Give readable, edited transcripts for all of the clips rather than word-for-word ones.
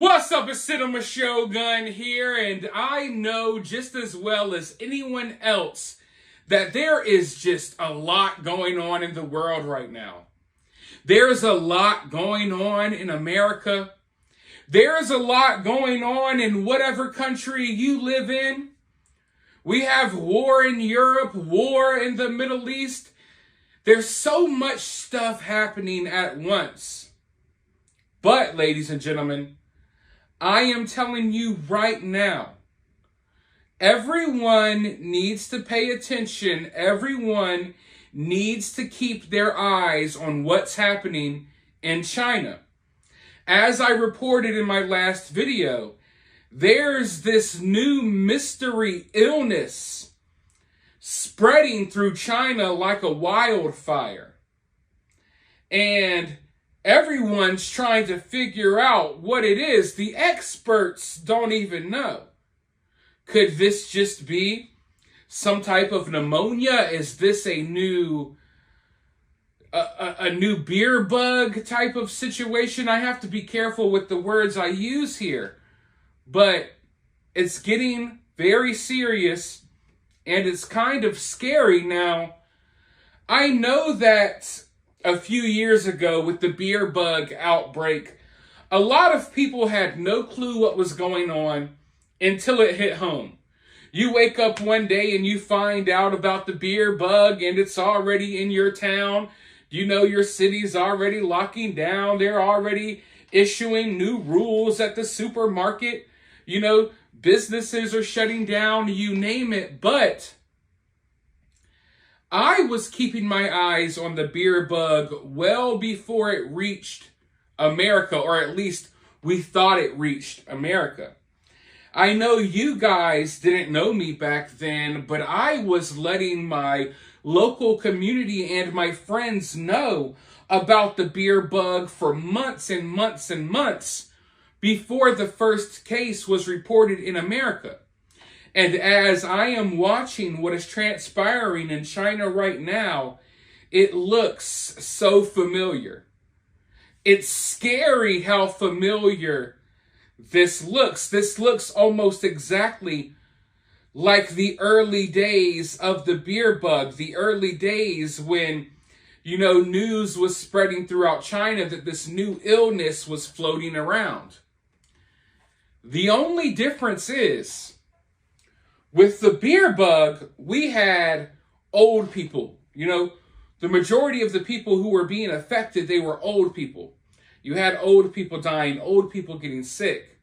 What's up, it's Cinema Shogun here, and I know just as well as anyone else that there is just a lot going on in the world right now. There's a lot going on in America. There's a lot going on in whatever country you live in. We have war in Europe, war in the Middle East. There's so much stuff happening at once. But, ladies and gentlemen, I am telling you right now, everyone needs to pay attention. Everyone needs to keep their eyes on what's happening in China. As I reported in my last video, there's this new mystery illness spreading through China like a wildfire. And everyone's trying to figure out what it is. The experts don't even know. Could this just be some type of pneumonia? Is this a new beer bug type of situation? I have to be careful with the words I use here. But it's getting very serious and it's kind of scary. Now, I know that a few years ago with the beer bug outbreak, a lot of people had no clue what was going on until it hit home. You wake up one day and you find out about the beer bug and it's already in your town. You know, your city's already locking down. They're already issuing new rules at the supermarket. You know, businesses are shutting down, you name it. But I was keeping my eyes on the beer bug well before it reached America, or at least we thought it reached America. I know you guys didn't know me back then, but I was letting my local community and my friends know about the beer bug for months and months and months before the first case was reported in America. And as I am watching what is transpiring in China right now, it looks so familiar. It's scary how familiar this looks. This looks almost exactly like the early days of the beer bug, the early days when, you know, news was spreading throughout China that this new illness was floating around. The only difference is, with the beer bug, we had old people. You know, the majority of the people who were being affected, they were old people. You had old people dying, old people getting sick.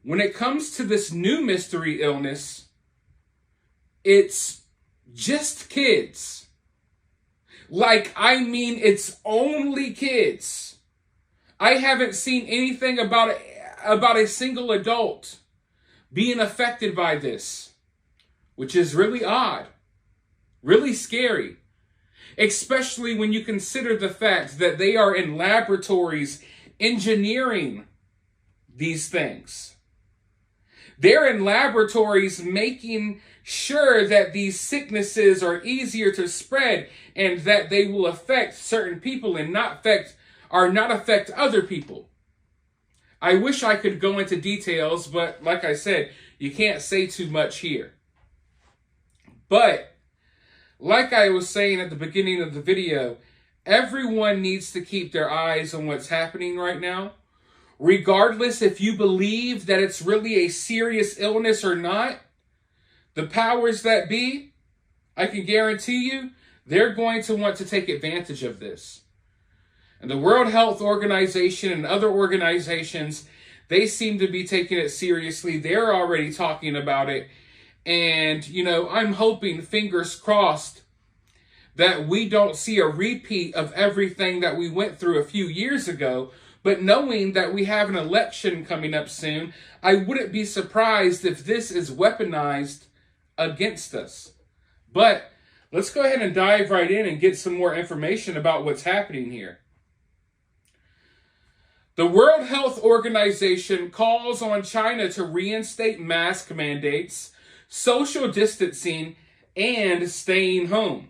When it comes to this new mystery illness, it's just kids. Like, I mean, it's only kids. I haven't seen anything about a single adult being affected by this, which is really odd, really scary, especially when you consider the fact that they are in laboratories engineering these things. They're in laboratories making sure that these sicknesses are easier to spread and that they will affect certain people and not affect other people. I wish I could go into details, but like I said, you can't say too much here. But, like I was saying at the beginning of the video, everyone needs to keep their eyes on what's happening right now. Regardless if you believe that it's really a serious illness or not, the powers that be, I can guarantee you, they're going to want to take advantage of this. And the World Health Organization and other organizations, they seem to be taking it seriously. They're already talking about it. And, you know, I'm hoping, fingers crossed, that we don't see a repeat of everything that we went through a few years ago. But knowing that we have an election coming up soon, I wouldn't be surprised if this is weaponized against us. But let's go ahead and dive right in and get some more information about what's happening here. The World Health Organization calls on China to reinstate mask mandates, social distancing, and staying home.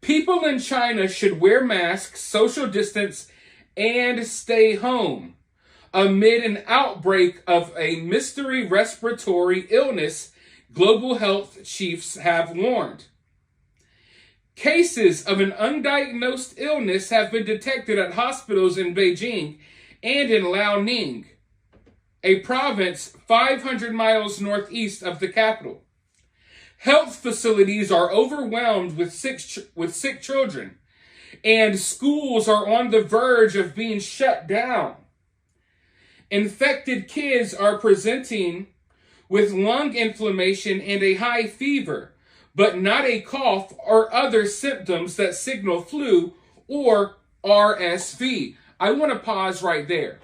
People in China should wear masks, social distance, and stay home. amid an outbreak of a mystery respiratory illness, global health chiefs have warned. Cases of an undiagnosed illness have been detected at hospitals in Beijing and in Liaoning, a province 500 miles northeast of the capital. Health facilities are overwhelmed with sick children, and schools are on the verge of being shut down. Infected kids are presenting with lung inflammation and a high fever, but not a cough or other symptoms that signal flu or RSV. I want to pause right there.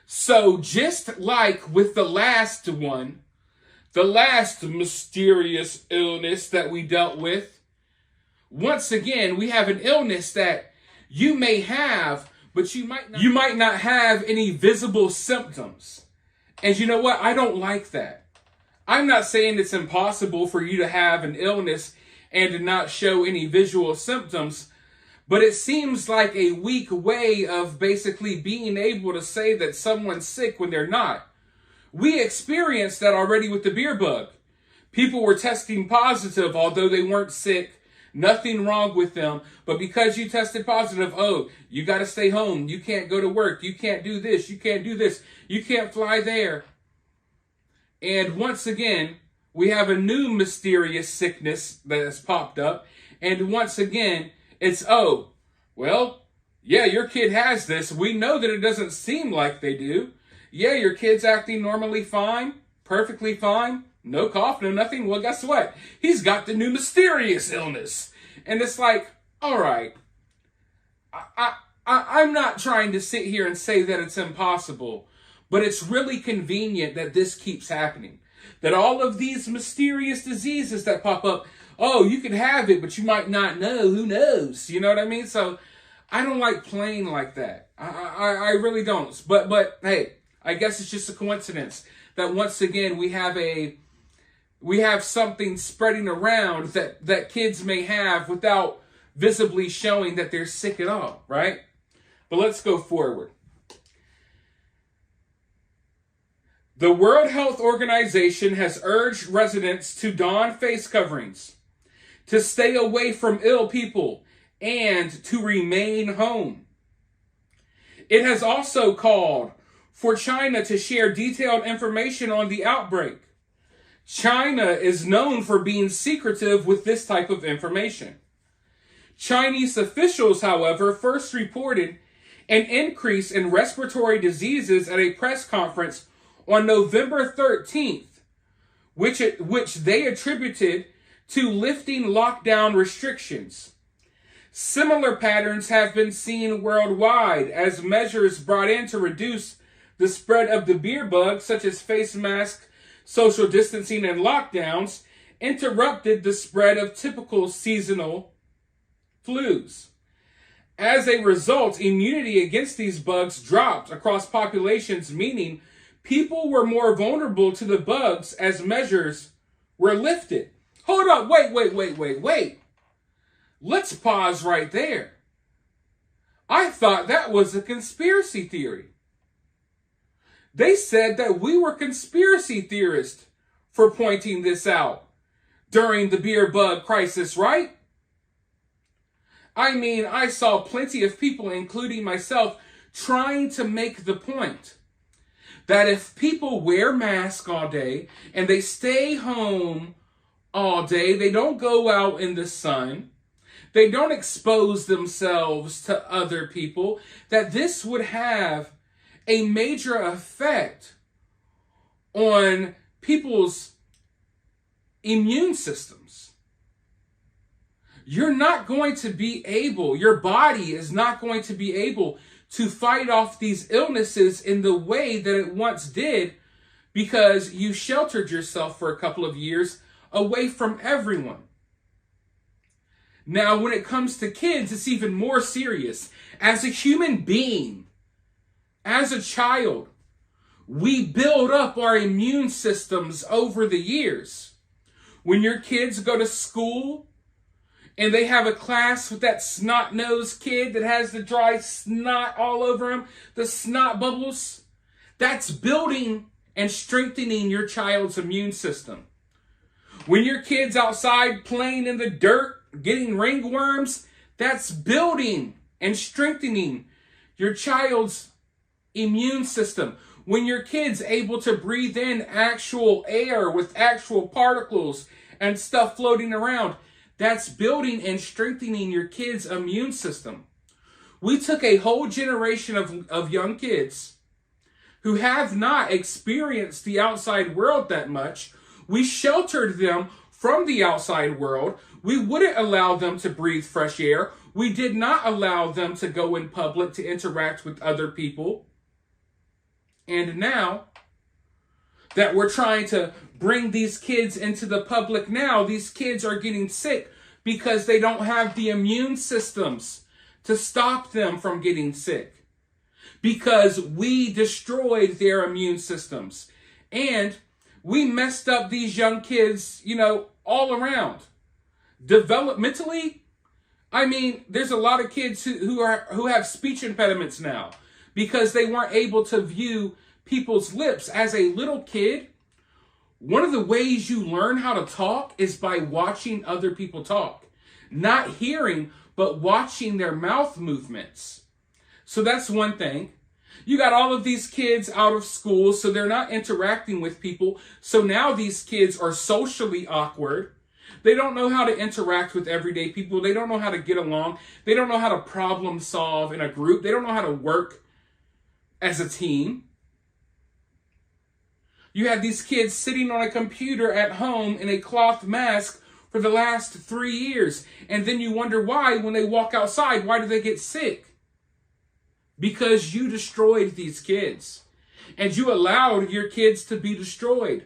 So just like with the last one, the last mysterious illness that we dealt with, once again, we have an illness that you may have, but you might not have any visible symptoms. And you know what? I don't like that. I'm not saying it's impossible for you to have an illness and to not show any visual symptoms, but it seems like a weak way of basically being able to say that someone's sick when they're not. We experienced that already with the beer bug. People were testing positive, although they weren't sick. Nothing wrong with them. But because you tested positive, oh, you got to stay home. You can't go to work. You can't do this. You can't do this. You can't fly there. And once again, we have a new mysterious sickness that has popped up. And once again, it's, oh, well, yeah, your kid has this. We know that it doesn't seem like they do. Yeah, your kid's acting normally fine, perfectly fine, no cough, no nothing. Well, guess what? He's got the new mysterious illness. And it's like, all right, I'm not trying to sit here and say that it's impossible, but it's really convenient that this keeps happening. That all of these mysterious diseases that pop up, oh, you can have it, but you might not know. Who knows? You know what I mean? So I don't like playing like that. I really don't. But hey, I guess it's just a coincidence that once again we have something spreading around that kids may have without visibly showing that they're sick at all, right? But let's go forward. The World Health Organization has urged residents to don face coverings, to stay away from ill people, and to remain home. It has also called for China to share detailed information on the outbreak. China is known for being secretive with this type of information. Chinese officials, however, first reported an increase in respiratory diseases at a press conference on November 13th, which they attributed to lifting lockdown restrictions. Similar patterns have been seen worldwide as measures brought in to reduce the spread of the beer bug, such as face masks, social distancing, and lockdowns, interrupted the spread of typical seasonal flus. As a result, immunity against these bugs dropped across populations, meaning people were more vulnerable to the bugs as measures were lifted. Hold up, wait. Let's pause right there. I thought that was a conspiracy theory. They said that we were conspiracy theorists for pointing this out during the beer bug crisis, right? I mean, I saw plenty of people, including myself, trying to make the point that if people wear masks all day and they stay home all day, they don't go out in the sun, they don't expose themselves to other people, that this would have a major effect on people's immune systems. You're not going to be able, your body is not going to be able to fight off these illnesses in the way that it once did because you sheltered yourself for a couple of years away from everyone. Now, when it comes to kids, it's even more serious. As a human being, as a child, we build up our immune systems over the years. When your kids go to school, and they have a class with that snot-nosed kid that has the dry snot all over him, the snot bubbles. That's building and strengthening your child's immune system. When your kid's outside playing in the dirt, getting ringworms, that's building and strengthening your child's immune system. When your kid's able to breathe in actual air with actual particles and stuff floating around, that's building and strengthening your kid's immune system. We took a whole generation of young kids who have not experienced the outside world that much. We sheltered them from the outside world. We wouldn't allow them to breathe fresh air. We did not allow them to go in public to interact with other people. And now that we're trying to bring these kids into the public now, these kids are getting sick because they don't have the immune systems to stop them from getting sick. Because we destroyed their immune systems. And we messed up these young kids, all around. Developmentally, there's a lot of kids who have speech impediments now because they weren't able to view people's lips. As a little kid, one of the ways you learn how to talk is by watching other people talk. Not hearing, but watching their mouth movements. So that's one thing. You got all of these kids out of school, so they're not interacting with people. So now these kids are socially awkward. They don't know how to interact with everyday people. They don't know how to get along. They don't know how to problem solve in a group. They don't know how to work as a team. You have these kids sitting on a computer at home in a cloth mask for the last 3 years. And then you wonder why, when they walk outside, why do they get sick? Because you destroyed these kids. And you allowed your kids to be destroyed.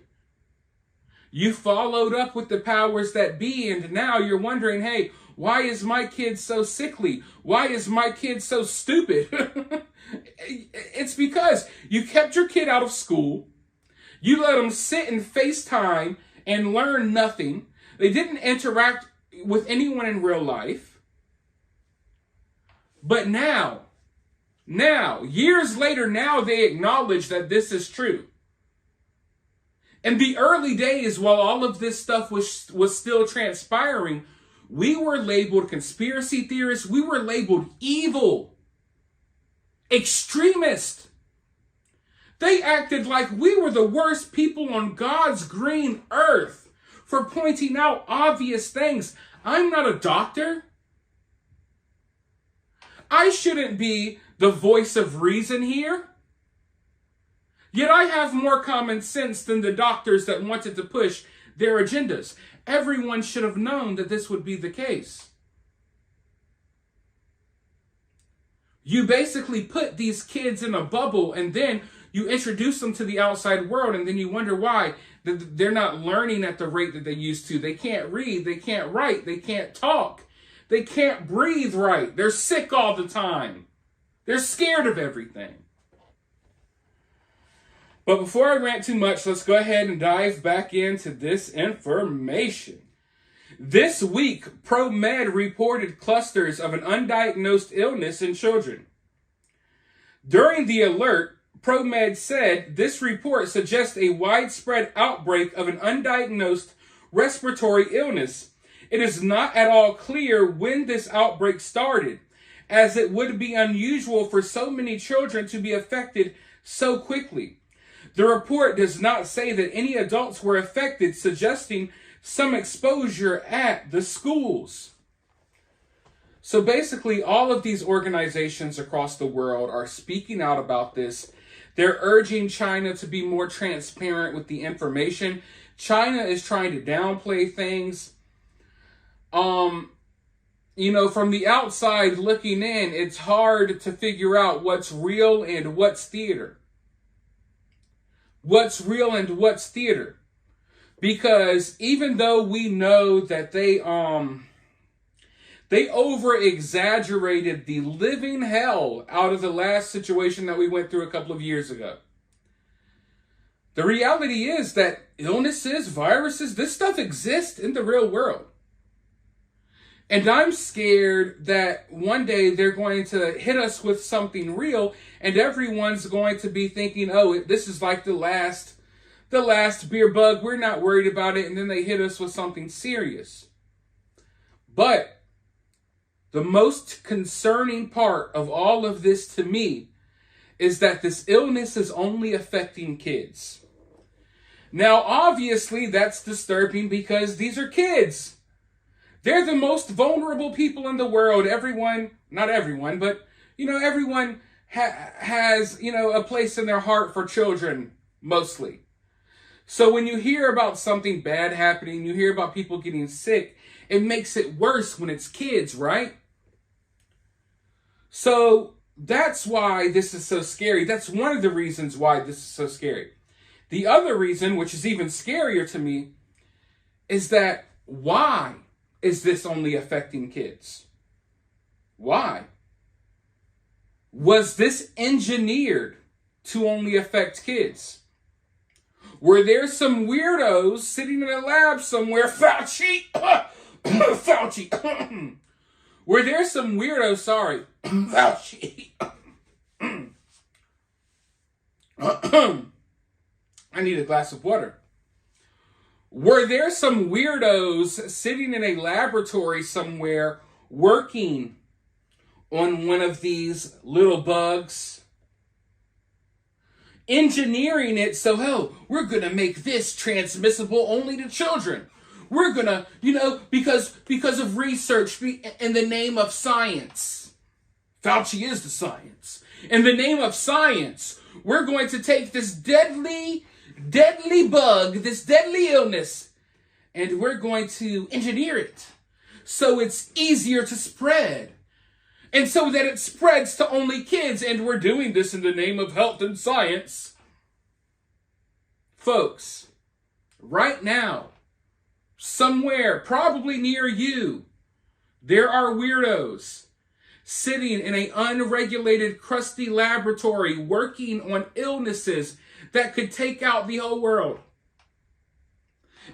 You followed up with the powers that be, and now you're wondering, hey, why is my kid so sickly? Why is my kid so stupid? It's because you kept your kid out of school. You let them sit and FaceTime and learn nothing. They didn't interact with anyone in real life. But now, years later, now they acknowledge that this is true. In the early days, while all of this stuff was still transpiring, we were labeled conspiracy theorists. We were labeled evil, extremist. They acted like we were the worst people on God's green earth for pointing out obvious things. I'm not a doctor. I shouldn't be the voice of reason here. Yet I have more common sense than the doctors that wanted to push their agendas. Everyone should have known that this would be the case. You basically put these kids in a bubble, and then you introduce them to the outside world, and then you wonder why they're not learning at the rate that they used to. They can't read, they can't write, they can't talk, they can't breathe right. They're sick all the time. They're scared of everything. But before I rant too much, let's go ahead and dive back into this information. This week, ProMed reported clusters of an undiagnosed illness in children. During the alert, ProMed said this report suggests a widespread outbreak of an undiagnosed respiratory illness. It is not at all clear when this outbreak started, as it would be unusual for so many children to be affected so quickly. The report does not say that any adults were affected, suggesting some exposure at the schools. So basically, all of these organizations across the world are speaking out about this. They're urging China to be more transparent with the information. China is trying to downplay things. From the outside looking in, it's hard to figure out what's real and what's theater. What's real and what's theater. Because even though we know that they over-exaggerated the living hell out of the last situation that we went through a couple of years ago. The reality is that illnesses, viruses, this stuff exists in the real world. And I'm scared that one day they're going to hit us with something real, and everyone's going to be thinking, oh, this is like the last beer bug. We're not worried about it. And then they hit us with something serious. But the most concerning part of all of this to me is that this illness is only affecting kids. Now, obviously, that's disturbing because these are kids. They're the most vulnerable people in the world. Everyone, not everyone, but, everyone has, a place in their heart for children, mostly. So when you hear about something bad happening, you hear about people getting sick, it makes it worse when it's kids, right? So that's why this is so scary. That's one of the reasons why this is so scary. The other reason, which is even scarier to me, is that why is this only affecting kids? Why? Was this engineered to only affect kids? Were there some weirdos sitting in a lab somewhere, Fauci, Fauci, were there some weirdos, Fauci, I need a glass of water. Were there some weirdos sitting in a laboratory somewhere working on one of these little bugs, engineering it so, oh, we're going to make this transmissible only to children. We're going to, because of research in the name of science. Fauci is the science. In the name of science, we're going to take this deadly bug, this deadly illness, and we're going to engineer it so it's easier to spread. And so that it spreads to only kids, and we're doing this in the name of health and science. Folks, right now, somewhere, probably near you, there are weirdos sitting in an unregulated, crusty laboratory working on illnesses that could take out the whole world.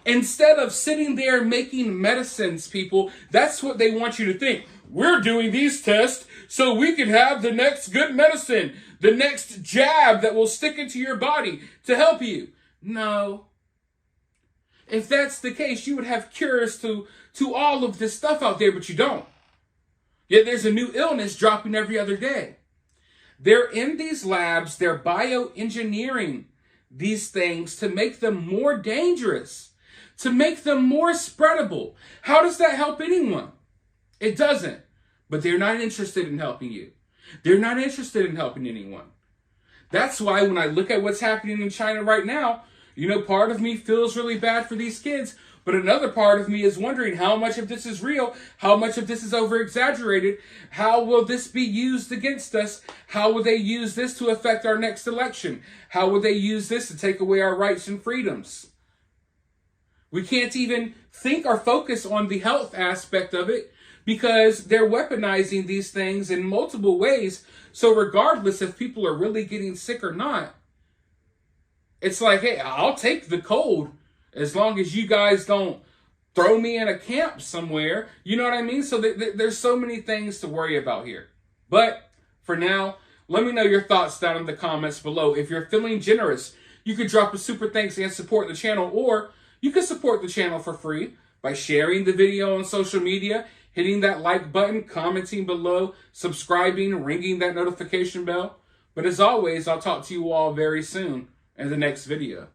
Instead of sitting there making medicines, people, that's what they want you to think. We're doing these tests so we can have the next good medicine, the next jab that will stick into your body to help you. No. If that's the case, you would have cures to all of this stuff out there, but you don't. Yet there's a new illness dropping every other day. They're in these labs, they're bioengineering these things to make them more dangerous, to make them more spreadable. How does that help anyone? It doesn't. But they're not interested in helping you. They're not interested in helping anyone. That's why when I look at what's happening in China right now, part of me feels really bad for these kids, but another part of me is wondering how much of this is real, how much of this is over-exaggerated, how will this be used against us, how will they use this to affect our next election, how will they use this to take away our rights and freedoms. We can't even think or focus on the health aspect of it because they're weaponizing these things in multiple ways. So regardless if people are really getting sick or not, it's like, hey, I'll take the cold as long as you guys don't throw me in a camp somewhere. You know what I mean? So there's so many things to worry about here. But for now, let me know your thoughts down in the comments below. If you're feeling generous, you could drop a super thanks and support the channel, or you can support the channel for free by sharing the video on social media, hitting that like button, commenting below, subscribing, ringing that notification bell. But as always, I'll talk to you all very soon in the next video.